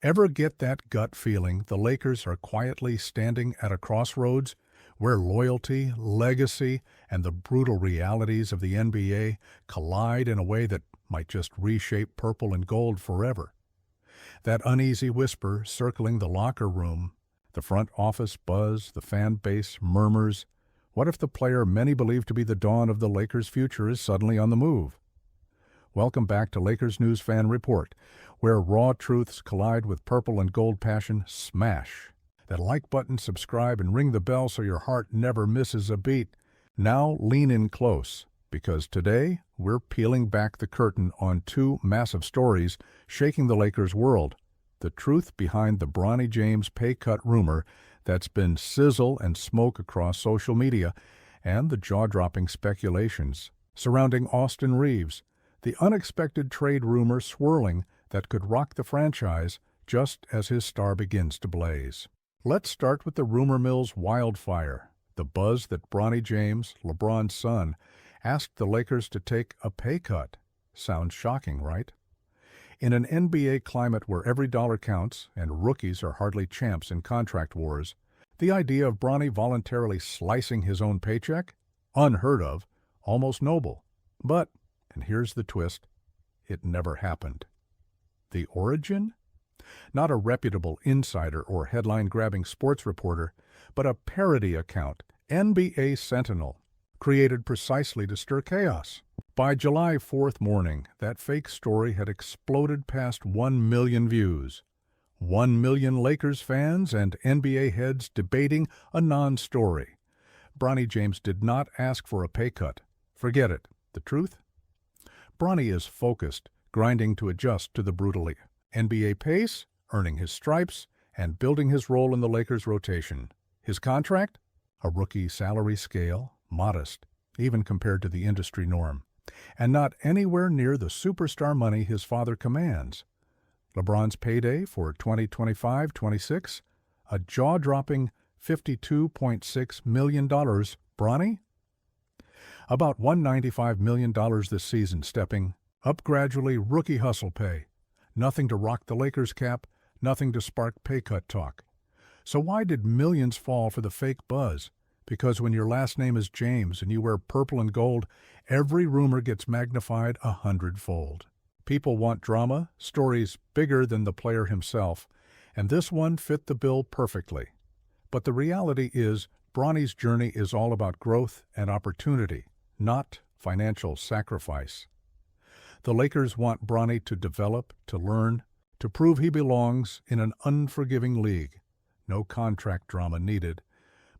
Ever get that gut feeling the Lakers are quietly standing at a crossroads where loyalty, legacy, and the brutal realities of the NBA collide in a way that might just reshape purple and gold forever? That uneasy whisper circling the locker room, the front office buzz, the fan base murmurs. What if the player many believe to be the dawn of the Lakers' future is suddenly on the move? Welcome back to Lakers News Fan Report, where raw truths collide with purple and gold passion. Smash that like button, subscribe, and ring the bell so your heart never misses a beat. Now lean in close, because today we're peeling back the curtain on two massive stories shaking the Lakers' world. The truth behind the Bronny James pay cut rumor that's been sizzle and smoke across social media, and the jaw-dropping speculations surrounding Austin Reaves, the unexpected trade rumor swirling that could rock the franchise just as his star begins to blaze. Let's start with the rumor mill's wildfire, the buzz that Bronny James, LeBron's son, asked the Lakers to take a pay cut. Sounds shocking, right? In an NBA climate where every dollar counts and rookies are hardly champs in contract wars, the idea of Bronny voluntarily slicing his own paycheck? Unheard of, almost noble. But, and here's the twist, it never happened. The origin? Not a reputable insider or headline-grabbing sports reporter, but a parody account, NBA Sentinel, created precisely to stir chaos. By July 4th morning, that fake story had exploded past 1 million views. 1 million Lakers fans and NBA heads debating a non-story. Bronny James did not ask for a pay cut. Forget it. The truth? Bronny is focused, grinding to adjust to the brutal NBA pace, earning his stripes, and building his role in the Lakers' rotation. His contract? A rookie salary scale, modest, even compared to the industry norm, and not anywhere near the superstar money his father commands. LeBron's payday for 2025-26, a jaw-dropping $52.6 million. Bronny? About $195 million this season, stepping up gradually, rookie hustle pay. Nothing to rock the Lakers cap, nothing to spark pay cut talk. So why did millions fall for the fake buzz? Because when your last name is James and you wear purple and gold, every rumor gets magnified 100-fold. People want drama, stories bigger than the player himself, and this one fit the bill perfectly. But the reality is, Bronny's journey is all about growth and opportunity, not financial sacrifice. The Lakers want Bronny to develop, to learn, to prove he belongs in an unforgiving league. No contract drama needed.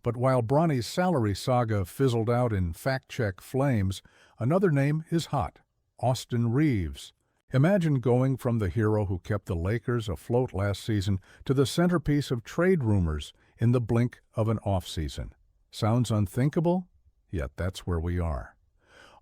But while Bronny's salary saga fizzled out in fact-check flames, another name is hot: Austin Reaves. Imagine going from the hero who kept the Lakers afloat last season to the centerpiece of trade rumors in the blink of an offseason. Sounds unthinkable? Yet that's where we are.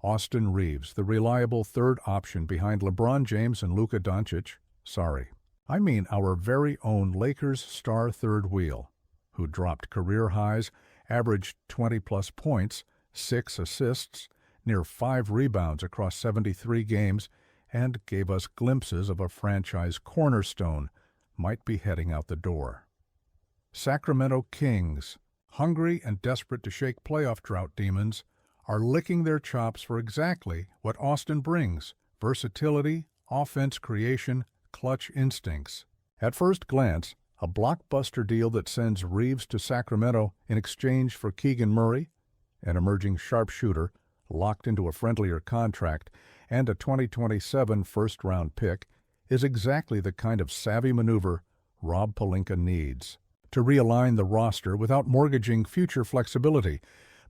Austin Reaves, the reliable third option behind LeBron James and Luka Doncic. Sorry, I mean our very own Lakers star third wheel, who dropped career highs, averaged 20-plus points, 6 assists, near 5 rebounds across 73 games, and gave us glimpses of a franchise cornerstone might be heading out the door. Sacramento Kings, hungry and desperate to shake playoff drought demons, are licking their chops for exactly what Austin brings: versatility, offense creation, clutch instincts. At first glance, a blockbuster deal that sends Reaves to Sacramento in exchange for Keegan Murray, an emerging sharpshooter, locked into a friendlier contract, and a 2027 first-round pick, is exactly the kind of savvy maneuver Rob Pelinka needs to realign the roster without mortgaging future flexibility.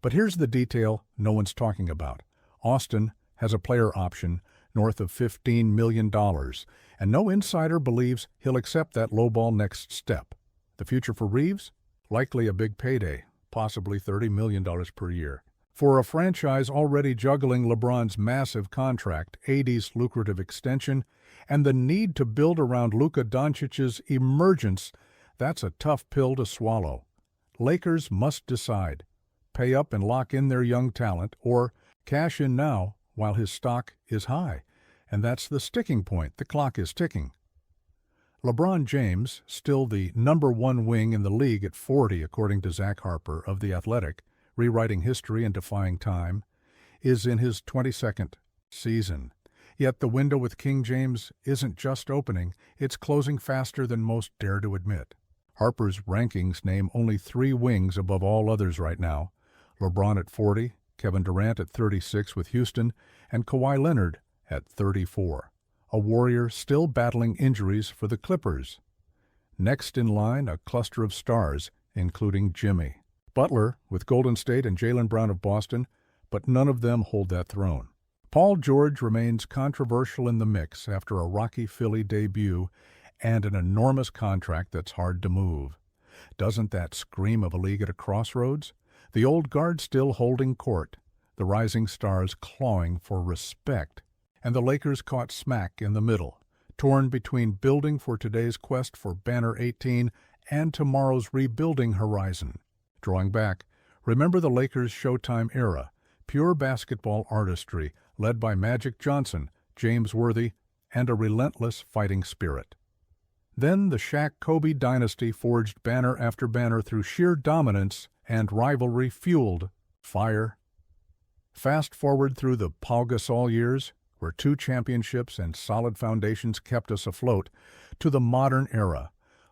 But here's the detail no one's talking about. Austin has a player option north of $15 million, and no insider believes he'll accept that lowball next step. The future for Reaves? Likely a big payday, possibly $30 million per year. For a franchise already juggling LeBron's massive contract, AD's lucrative extension, and the need to build around Luka Doncic's emergence, that's a tough pill to swallow. Lakers must decide: pay up and lock in their young talent, or cash in now while his stock is high. And that's the sticking point. The clock is ticking. LeBron James, still the #1 wing in the league at 40 according to Zach Harper of The Athletic, rewriting history and defying time, is in his 22nd season. Yet the window with King James isn't just opening, it's closing faster than most dare to admit. Harper's rankings name only 3 wings above all others right now: LeBron at 40, Kevin Durant at 36 with Houston, and Kawhi Leonard at 34. A Warrior still battling injuries for the Clippers. Next in line, a cluster of stars, including Jimmy Butler with Golden State and Jaylen Brown of Boston, but none of them hold that throne. Paul George remains controversial in the mix after a rocky Philly debut and an enormous contract that's hard to move. Doesn't that scream of a league at a crossroads? The old guard still holding court, the rising stars clawing for respect, and the Lakers caught smack in the middle, torn between building for today's quest for Banner 18 and tomorrow's rebuilding horizon. Drawing back, remember the Lakers' Showtime era, pure basketball artistry led by Magic Johnson, James Worthy, and a relentless fighting spirit. Then the Shaq-Kobe dynasty forged banner after banner through sheer dominance and rivalry-fueled fire. Fast forward through the Pau Gasol years, where 2 championships and solid foundations kept us afloat, to the modern era,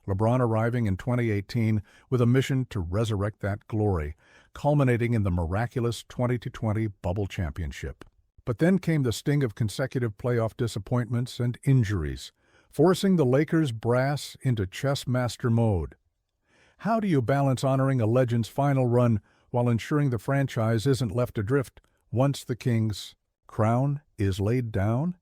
LeBron arriving in 2018 with a mission to resurrect that glory, culminating in the miraculous 20-20 bubble championship. But then came the sting of consecutive playoff disappointments and injuries, forcing the Lakers brass into chess master mode. How do you balance honoring a legend's final run while ensuring the franchise isn't left adrift once the Kings' crown is laid down?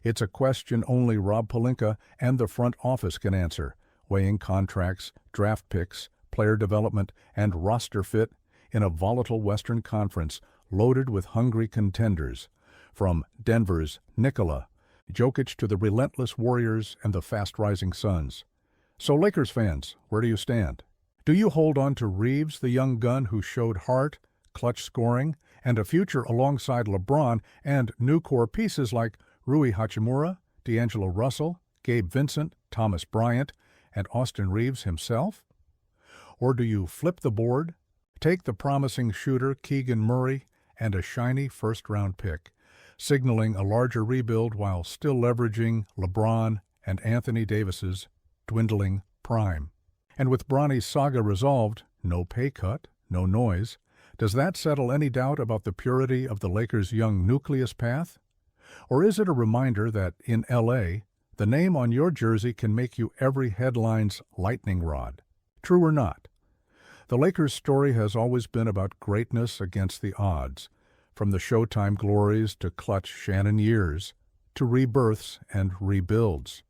It's a question only Rob Pelinka and the front office can answer, weighing contracts, draft picks, player development, and roster fit in a volatile Western Conference loaded with hungry contenders, from Denver's Nikola Jokic to the relentless Warriors and the fast-rising Suns. So Lakers fans, where do you stand? Do you hold on to Reaves, the young gun who showed heart, clutch scoring, and a future alongside LeBron and new core pieces like Rui Hachimura, D'Angelo Russell, Gabe Vincent, Thomas Bryant, and Austin Reaves himself? Or do you flip the board, take the promising shooter Keegan Murray and a shiny first-round pick, signaling a larger rebuild while still leveraging LeBron and Anthony Davis's dwindling prime? And with Bronny's saga resolved, no pay cut, no noise, does that settle any doubt about the purity of the Lakers' young nucleus path? Or is it a reminder that in L.A., the name on your jersey can make you every headline's lightning rod? True or not? The Lakers' story has always been about greatness against the odds, from the Showtime glories to clutch Shannon years, to rebirths and rebuilds.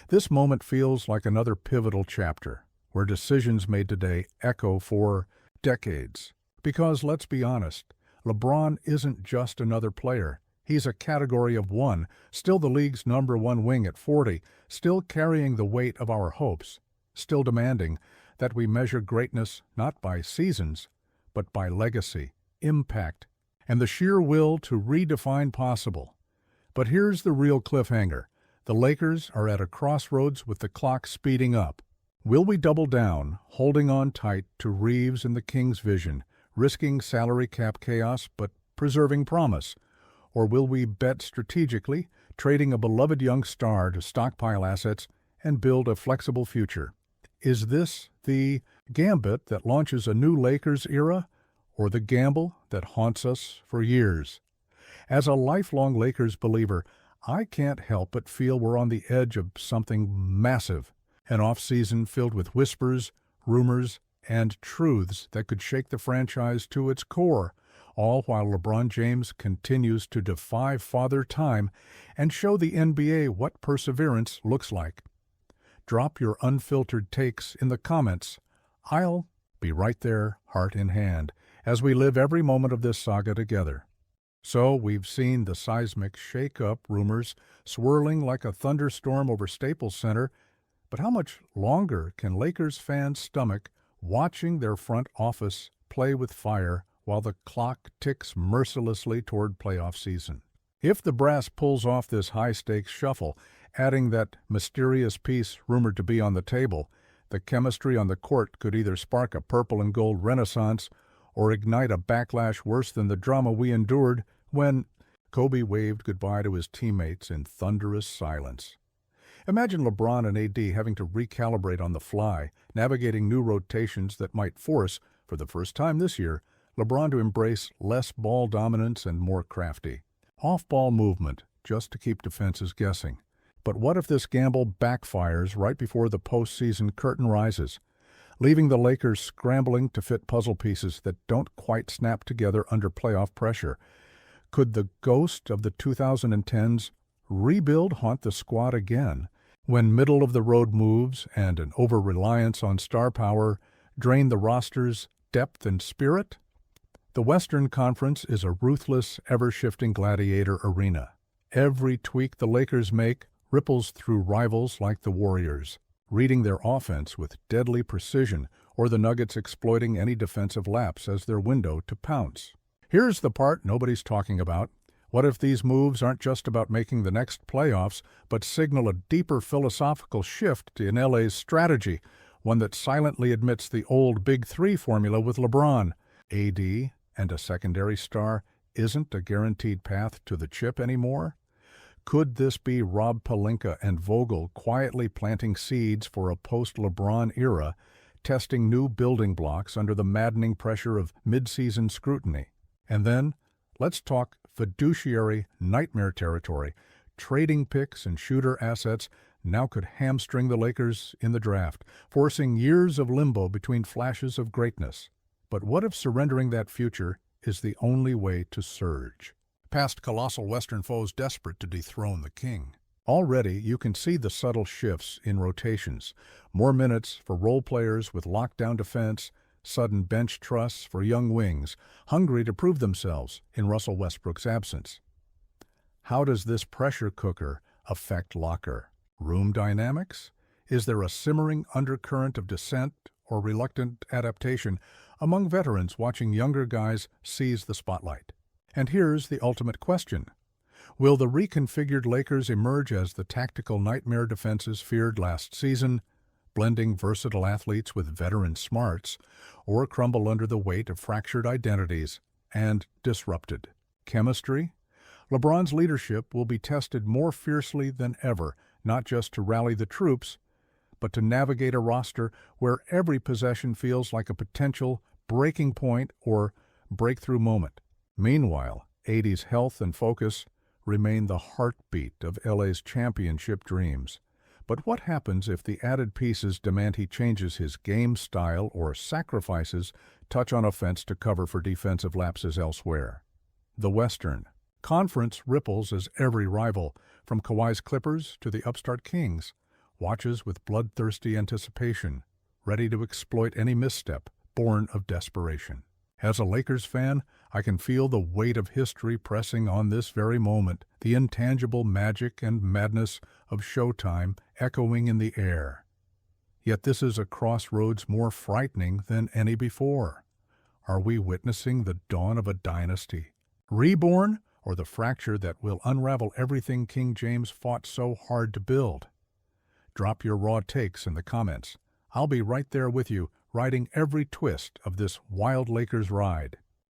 This moment feels like another pivotal chapter, where decisions made today echo for decades. Because, let's be honest, LeBron isn't just another player. He's a category of one, still the league's #1 wing at 40, still carrying the weight of our hopes, still demanding that we measure greatness not by seasons, but by legacy, impact, and the sheer will to redefine possible. But here's the real cliffhanger. The Lakers are at a crossroads with the clock speeding up. Will we double down, holding on tight to Reaves and the Kings' vision, risking salary cap chaos but preserving promise? Or will we bet strategically, trading a beloved young star to stockpile assets and build a flexible future? Is this the gambit that launches a new Lakers era, or the gamble that haunts us for years? As a lifelong Lakers believer, I can't help but feel we're on the edge of something massive, an off-season filled with whispers, rumors, and truths that could shake the franchise to its core, all while LeBron James continues to defy Father Time and show the NBA what perseverance looks like. Drop your unfiltered takes in the comments. I'll be right there, heart in hand, as we live every moment of this saga together. So we've seen the seismic shake-up rumors swirling like a thunderstorm over Staples Center, but how much longer can Lakers fans stomach watching their front office play with fire while the clock ticks mercilessly toward playoff season? If the brass pulls off this high-stakes shuffle adding that mysterious piece rumored to be on the table, the chemistry on the court could either spark a purple and gold renaissance or ignite a backlash worse than the drama we endured when Kobe waved goodbye to his teammates in thunderous silence. Imagine LeBron and AD having to recalibrate on the fly, navigating new rotations that might force, for the first time this year, LeBron to embrace less ball dominance and more crafty off-ball movement just to keep defenses guessing. But what if this gamble backfires right before the postseason curtain rises, leaving the Lakers scrambling to fit puzzle pieces that don't quite snap together under playoff pressure? Could the ghost of the 2010s rebuild haunt the squad again, when middle-of-the-road moves and an over-reliance on star power drain the roster's depth and spirit? The Western Conference is a ruthless, ever-shifting gladiator arena. Every tweak the Lakers make ripples through rivals like the Warriors, reading their offense with deadly precision, or the Nuggets exploiting any defensive lapse as their window to pounce. Here's the part nobody's talking about. What if these moves aren't just about making the next playoffs, but signal a deeper philosophical shift in LA's strategy, one that silently admits the old Big Three formula with LeBron, AD, and a secondary star isn't a guaranteed path to the chip anymore? Could this be Rob Pelinka and Vogel quietly planting seeds for a post-LeBron era, testing new building blocks under the maddening pressure of mid-season scrutiny? And then, let's talk fiduciary nightmare territory. Trading picks and shooter assets now could hamstring the Lakers in the draft, forcing years of limbo between flashes of greatness. But what if surrendering that future is the only way to surge? Past colossal Western foes desperate to dethrone the king. Already, you can see the subtle shifts in rotations. More minutes for role players with lockdown defense, sudden bench trusts for young wings, hungry to prove themselves in Russell Westbrook's absence. How does this pressure cooker affect locker room dynamics? Is there a simmering undercurrent of dissent or reluctant adaptation among veterans watching younger guys seize the spotlight? And here's the ultimate question. Will the reconfigured Lakers emerge as the tactical nightmare defenses feared last season, blending versatile athletes with veteran smarts, or crumble under the weight of fractured identities and disrupted chemistry? LeBron's leadership will be tested more fiercely than ever, not just to rally the troops, but to navigate a roster where every possession feels like a potential breaking point or breakthrough moment. Meanwhile, AD's health and focus remain the heartbeat of LA's championship dreams. But what happens if the added pieces demand he changes his game style or sacrifices touch on offense to cover for defensive lapses elsewhere? The Western Conference ripples as every rival, from Kawhi's Clippers to the upstart Kings, watches with bloodthirsty anticipation, ready to exploit any misstep born of desperation. As a Lakers fan, I can feel the weight of history pressing on this very moment, the intangible magic and madness of Showtime echoing in the air. Yet this is a crossroads more frightening than any before. Are we witnessing the dawn of a dynasty, reborn, or the fracture that will unravel everything King James fought so hard to build? Drop your raw takes in the comments. I'll be right there with you, riding every twist of this wild Lakers ride.